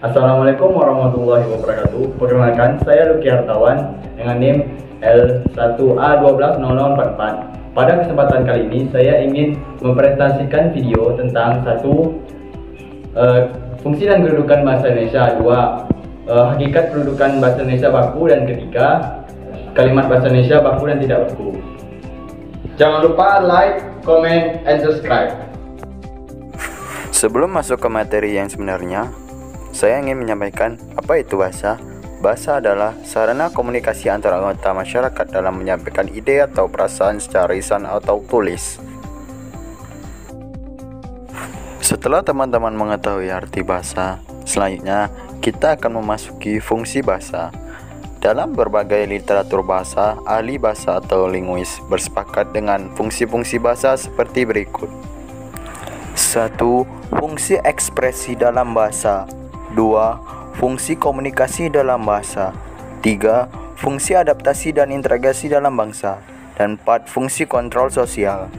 Assalamualaikum warahmatullahi wabarakatuh. Perkenalkan, saya Luki Hartawan dengan NIM L1A120044. Pada kesempatan kali ini, saya ingin mempresentasikan video tentang fungsi dan kedudukan bahasa Indonesia. 2. Hakikat kedudukan bahasa Indonesia baku. Dan ketiga, kalimat bahasa Indonesia baku dan tidak baku. Jangan lupa like, comment, and subscribe. Sebelum masuk ke materi yang sebenarnya, saya ingin menyampaikan apa itu bahasa. Bahasa adalah sarana komunikasi antara anggota masyarakat dalam menyampaikan ide atau perasaan secara lisan atau tulis. Setelah teman-teman mengetahui arti bahasa, selanjutnya kita akan memasuki fungsi bahasa. Dalam berbagai literatur bahasa, ahli bahasa atau linguis bersepakat dengan fungsi-fungsi bahasa seperti berikut. 1. Fungsi ekspresi dalam bahasa. 2. Fungsi komunikasi dalam bahasa. 3. Fungsi adaptasi dan integrasi dalam bangsa. Dan 4. Fungsi kontrol sosial.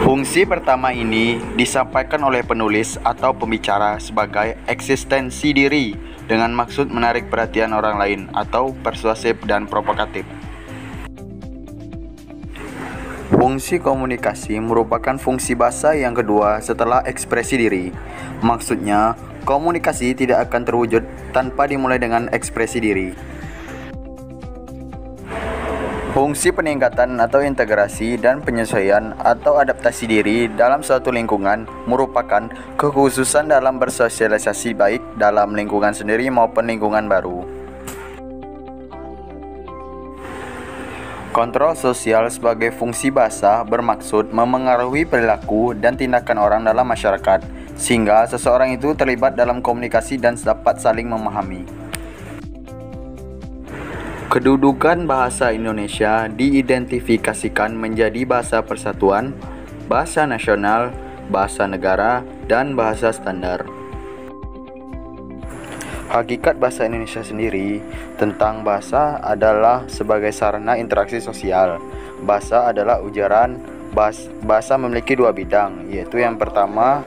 Fungsi pertama ini disampaikan oleh penulis atau pembicara sebagai eksistensi diri dengan maksud menarik perhatian orang lain atau persuasif dan provokatif. Fungsi komunikasi merupakan fungsi bahasa yang kedua setelah ekspresi diri. Maksudnya, komunikasi tidak akan terwujud tanpa dimulai dengan ekspresi diri. Fungsi peningkatan atau integrasi dan penyesuaian atau adaptasi diri dalam suatu lingkungan merupakan kekhususan dalam bersosialisasi baik dalam lingkungan sendiri maupun lingkungan baru. Kontrol sosial sebagai fungsi bahasa bermaksud memengaruhi perilaku dan tindakan orang dalam masyarakat, sehingga seseorang itu terlibat dalam komunikasi dan dapat saling memahami. Kedudukan bahasa Indonesia diidentifikasikan menjadi bahasa persatuan, bahasa nasional, bahasa negara, dan bahasa standar. Hakikat bahasa Indonesia sendiri tentang bahasa adalah sebagai sarana interaksi sosial. Bahasa adalah ujaran. Bahasa memiliki dua bidang, yaitu yang pertama,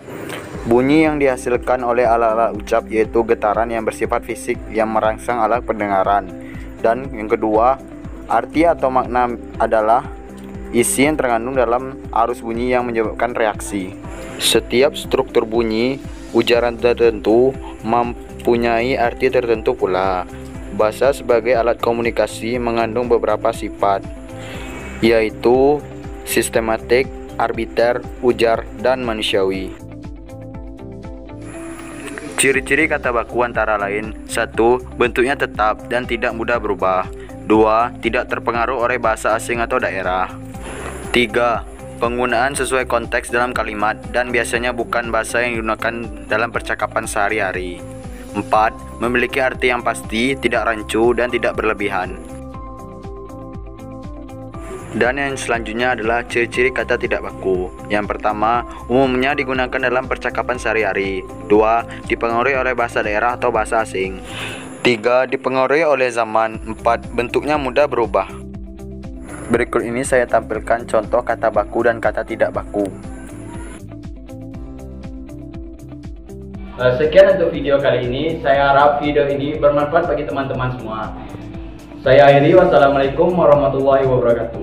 bunyi yang dihasilkan oleh alat-alat ucap, yaitu getaran yang bersifat fisik yang merangsang alat pendengaran. Dan yang kedua, arti atau makna adalah isi yang terkandung dalam arus bunyi yang menyebabkan reaksi. Setiap struktur bunyi, ujaran tertentu mempunyai arti tertentu pula. Bahasa sebagai alat komunikasi mengandung beberapa sifat, yaitu sistematik, arbiter, ujar, dan manusiawi. Ciri-ciri kata baku antara lain: 1. Bentuknya tetap dan tidak mudah berubah. 2. Tidak terpengaruh oleh bahasa asing atau daerah. 3. Penggunaan sesuai konteks dalam kalimat dan biasanya bukan bahasa yang digunakan dalam percakapan sehari-hari. 4. Memiliki arti yang pasti, tidak rancu, dan tidak berlebihan. Dan yang selanjutnya adalah ciri-ciri kata tidak baku. Yang pertama, umumnya digunakan dalam percakapan sehari-hari. 2. Dipengaruhi oleh bahasa daerah atau bahasa asing. 3. Dipengaruhi oleh zaman. 4. Bentuknya mudah berubah. Berikut ini saya tampilkan contoh kata baku dan kata tidak baku. Sekian untuk video kali ini. Saya harap video ini bermanfaat bagi teman-teman semua. Saya akhiri. Wassalamualaikum warahmatullahi wabarakatuh.